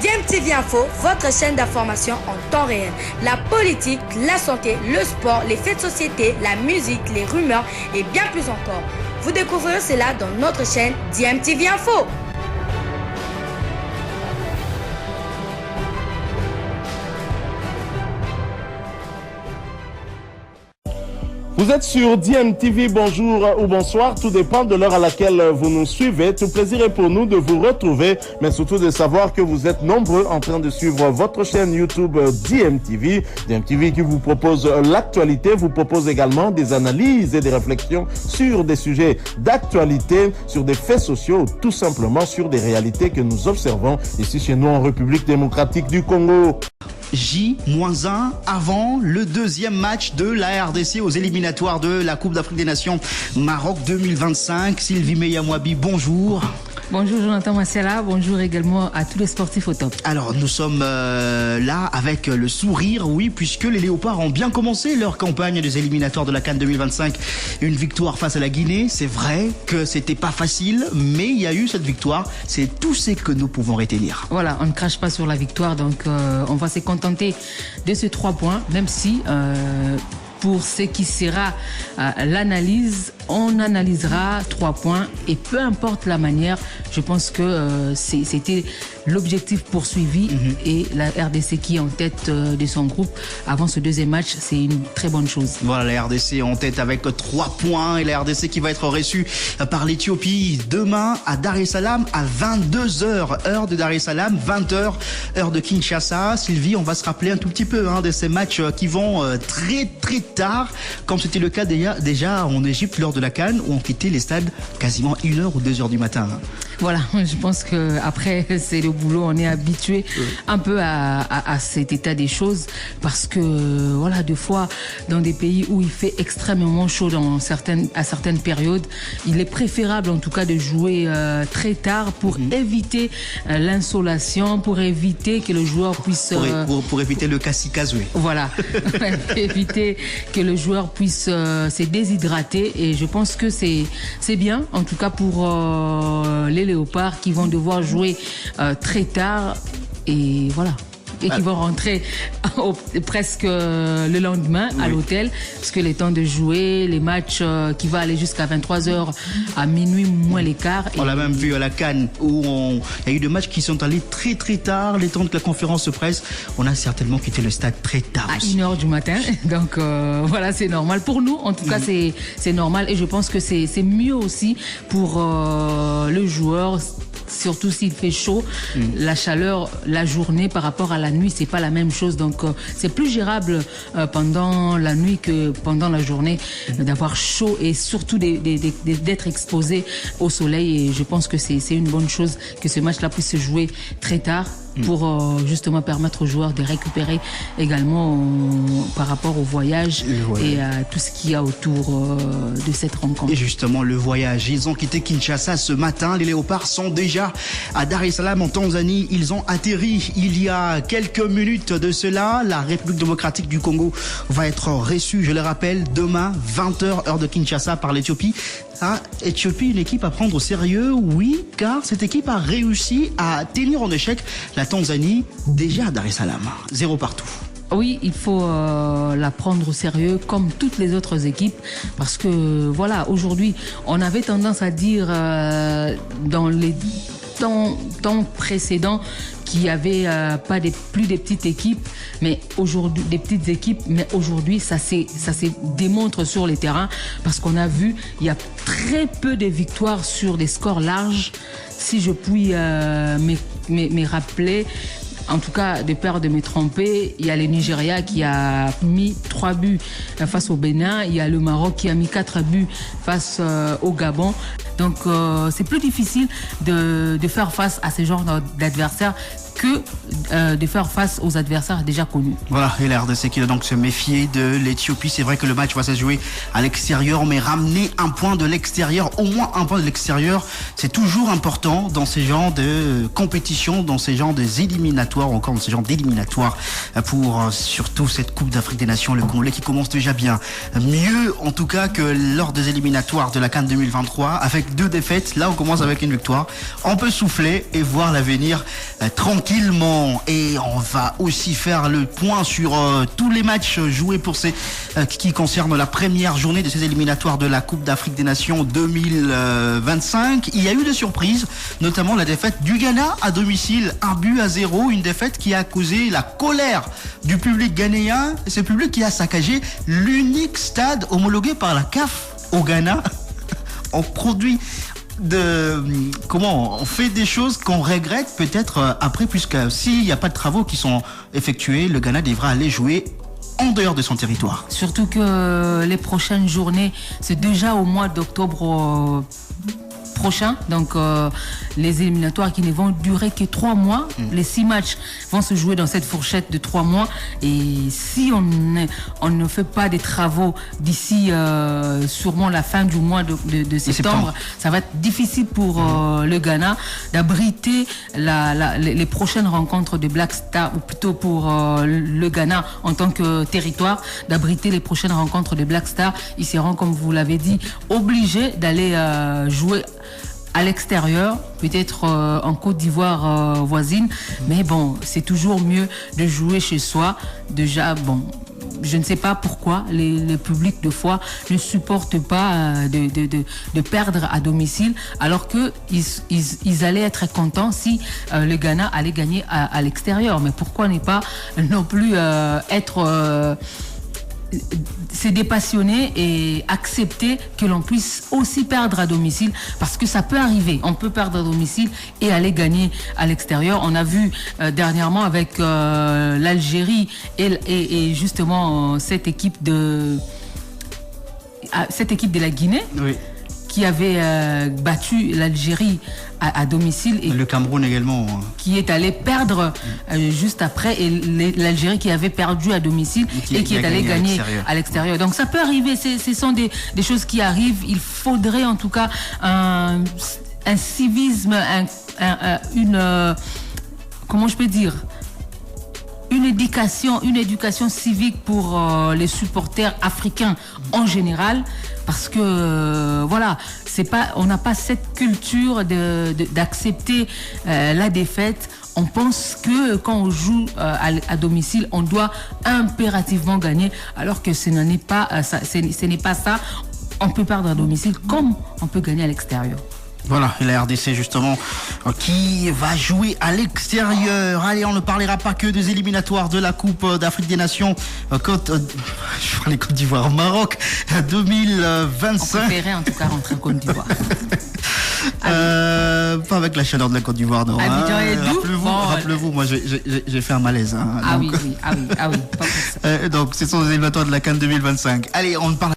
DMTV Info, votre chaîne d'information en temps réel. La politique, la santé, le sport, les faits de société, la musique, les rumeurs et bien plus encore. Vous découvrirez cela dans notre chaîne DMTV Info. Vous êtes sur DMTV, bonjour ou bonsoir, tout dépend de l'heure à laquelle vous nous suivez. Tout plaisir est pour nous de vous retrouver, mais surtout de savoir que vous êtes nombreux en train de suivre votre chaîne YouTube DMTV. DMTV qui vous propose l'actualité, vous propose également des analyses et des réflexions sur des sujets d'actualité, sur des faits sociaux, tout simplement sur des réalités que nous observons ici chez nous en République démocratique du Congo. J-1 avant le deuxième match de la RDC aux éliminatoires de la Coupe d'Afrique des Nations Maroc 2025. Sylvie Meyamwabi, bonjour. Bonjour Jonathan Massiala, bonjour également à tous les sportifs au top. Alors nous sommes là avec le sourire, oui, puisque les Léopards ont bien commencé leur campagne des éliminatoires de la CAN 2025. Une victoire face à la Guinée, c'est vrai que c'était pas facile, mais il y a eu cette victoire, c'est tout ce que nous pouvons retenir. Voilà, on ne crache pas sur la victoire, donc on va se contenter de ces 3 points, même si... pour ce qui sera l'analyse, on analysera 3 points et peu importe la manière, je pense que c'était l'objectif poursuivi et la RDC qui est en tête de son groupe avant ce deuxième match, c'est une très bonne chose. Voilà, la RDC en tête avec 3 points et la RDC qui va être reçue par l'Éthiopie demain à Dar es Salaam à 22h, heure de Dar es Salaam, 20h, heure de Kinshasa. Sylvie, on va se rappeler un tout petit peu de ces matchs qui vont très tard, comme c'était le cas déjà en Égypte lors de la CAN où on quittait les stades quasiment 1h ou 2h du matin. Voilà, je pense que après c'est le boulot, on est habitué un peu à cet état des choses parce que voilà, des fois dans des pays où il fait extrêmement chaud à certaines périodes, il est préférable en tout cas de jouer très tard pour éviter l'insolation, pour éviter que le joueur puisse pour éviter le cassicasoué. Voilà, éviter que le joueur puisse se déshydrater et je pense que c'est bien en tout cas pour les Léopards qui vont devoir jouer très tard et voilà. Et qui vont rentrer presque le lendemain à l'hôtel, parce que les temps de jouer, les matchs qui vont aller jusqu'à 23h à minuit moins les quarts. On l'a même vu à la CAN où il y a eu des matchs qui sont allés très tard, les temps de la conférence de presse. On a certainement quitté le stade très tard. À 1h du matin, donc voilà, c'est normal. Pour nous, en tout cas, c'est normal et je pense que c'est mieux aussi pour le joueur. Surtout s'il fait chaud, la chaleur, la journée par rapport à la nuit, c'est pas la même chose. Donc, c'est plus gérable pendant la nuit que pendant la journée d'avoir chaud et surtout d'être exposé au soleil. Et je pense que c'est une bonne chose que ce match-là puisse se jouer très tard pour justement permettre aux joueurs de récupérer également par rapport au voyage et à tout ce qu'il y a autour de cette rencontre. Et justement, le voyage. Ils ont quitté Kinshasa ce matin. Les Léopards sont déjà à Dar es Salaam en Tanzanie. Ils ont atterri il y a quelques minutes de cela. La République démocratique du Congo va être reçue, je le rappelle, demain, 20h, heure de Kinshasa, par l'Éthiopie. Éthiopie, une équipe à prendre au sérieux, oui, car cette équipe a réussi à tenir en échec la Tanzanie, déjà à Dar es Salaam. 0 partout. Oui, il faut la prendre au sérieux comme toutes les autres équipes parce que voilà, aujourd'hui, on avait tendance à dire dans les temps précédents qu'il n'y avait plus des petites équipes, mais aujourd'hui des petites équipes, mais aujourd'hui ça se démontre sur les terrains parce qu'on a vu il y a très peu de victoires sur des scores larges. Si je puis me rappeler. En tout cas, de peur de me tromper, il y a le Nigeria qui a mis 3 buts face au Bénin. Il y a le Maroc qui a mis 4 buts face au Gabon. Donc, c'est plus difficile de faire face à ce genre d'adversaires que de faire face aux adversaires déjà connus. Voilà, et la RDC qui doit donc se méfier de l'Éthiopie. C'est vrai que le match va se jouer à l'extérieur, mais ramener un point de l'extérieur, au moins un point de l'extérieur, c'est toujours important dans ces genres de compétitions, dans ces genres d'éliminatoires, ou encore dans ces genres d'éliminatoires pour surtout cette Coupe d'Afrique des Nations, le Congolais qui commence déjà bien. Mieux en tout cas que lors des éliminatoires de la CAN 2023, avec 2 défaites. Là, on commence avec une victoire. On peut souffler et voir l'avenir tranquille. tranquillement. Et on va aussi faire le point sur tous les matchs joués pour qui concernent la première journée de ces éliminatoires de la Coupe d'Afrique des Nations 2025. Il y a eu des surprises, notamment la défaite du Ghana à domicile, 1-0, une défaite qui a causé la colère du public ghanéen. Ce public qui a saccagé l'unique stade homologué par la CAF au Ghana. On fait des choses qu'on regrette peut-être après, puisque s'il n'y a pas de travaux qui sont effectués, le Ghana devra aller jouer en dehors de son territoire. Surtout que les prochaines journées, c'est déjà au mois d'octobre prochain, donc les éliminatoires qui ne vont durer que 3 mois. Les 6 matchs vont se jouer dans cette fourchette de 3 mois, et si on ne fait pas des travaux d'ici sûrement la fin du mois de septembre, ça va être difficile pour le Ghana d'abriter les prochaines rencontres de Black Star, ou plutôt pour le Ghana en tant que territoire, d'abriter les prochaines rencontres de Black Star. Ils seront, comme vous l'avez dit, obligés d'aller jouer à l'extérieur, peut-être en Côte d'Ivoire voisine, mais bon, c'est toujours mieux de jouer chez soi. Déjà, bon, je ne sais pas pourquoi les publics de fois ne supportent pas de perdre à domicile, alors que ils allaient être contents si le Ghana allait gagner à l'extérieur. Mais pourquoi ne pas non plus se dépassionner et accepter que l'on puisse aussi perdre à domicile, parce que ça peut arriver. On peut perdre à domicile et aller gagner à l'extérieur. On a vu dernièrement avec l'Algérie et justement cette équipe de la Guinée. Oui. Qui avait battu l'Algérie à domicile. Et le Cameroun également. Qui est allé perdre juste après, et l'Algérie qui avait perdu à domicile et qui est allé gagner à l'extérieur. Donc ça peut arriver, ce sont des choses qui arrivent. Il faudrait en tout cas un civisme, comment je peux dire, une éducation civique pour les supporters africains en général, parce que on n'a pas cette culture d'accepter la défaite. On pense que quand on joue à domicile, on doit impérativement gagner, alors que ce n'est pas ça. On peut perdre à domicile comme on peut gagner à l'extérieur. Voilà, et la RDC justement qui va jouer à l'extérieur. Allez, on ne parlera pas que des éliminatoires de la Coupe d'Afrique des Nations Côte d'Ivoire, Maroc 2025. On préférait en tout cas rentrer en Côte d'Ivoire. Pas avec la chaleur de la Côte d'Ivoire, non. Rappelez-vous, moi j'ai fait un malaise. Oui, pas ça. Donc ce sont les éliminatoires de la CAN 2025. Allez, on parle.